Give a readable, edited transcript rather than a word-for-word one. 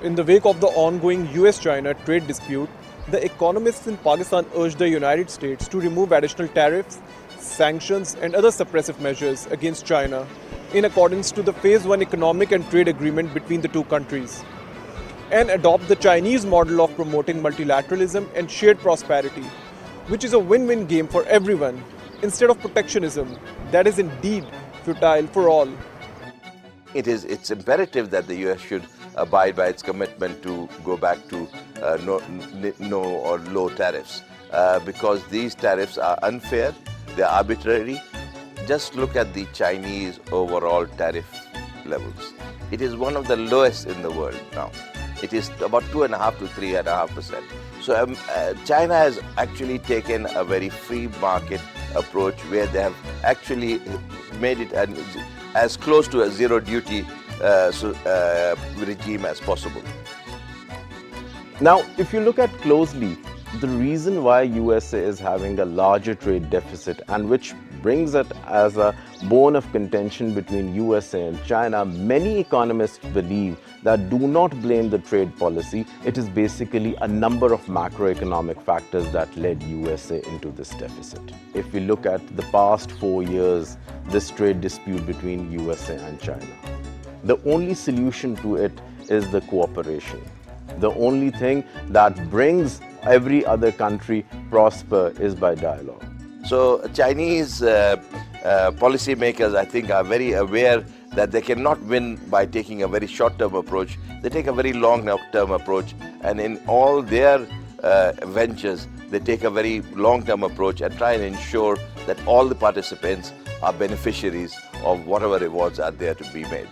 In the wake of the ongoing US-China trade dispute, the economists in Pakistan urged the United States to remove additional tariffs, sanctions, and other suppressive measures against China in accordance to the Phase 1 economic and trade agreement between the two countries, and adopt the Chinese model of promoting multilateralism and shared prosperity, which is a win-win game for everyone, instead of protectionism that is indeed futile for all. It's imperative that the US should abide by its commitment to go back to no or low tariffs because these tariffs are unfair, they're arbitrary. Just look at the Chinese overall tariff levels. It is one of the lowest in the world now. It is about 2.5 to 3.5%. So China has actually taken a very free market approach where they have actually made it as close to a zero duty regime as possible. Now, if you look at closely, the reason why USA is having a larger trade deficit, and which brings it as a bone of contention between USA and China, many economists believe that do not blame the trade policy. It is basically a number of macroeconomic factors that led USA into this deficit. If we look at the past 4 years, this trade dispute between USA and China, the only solution to it is the cooperation. The only thing that brings every other country prosper is by dialogue. So Chinese policymakers, I think, are very aware that they cannot win by taking a very short-term approach. They take a very long-term approach, and in all their ventures, they take a very long-term approach and try and ensure that all the participants are beneficiaries of whatever rewards are there to be made.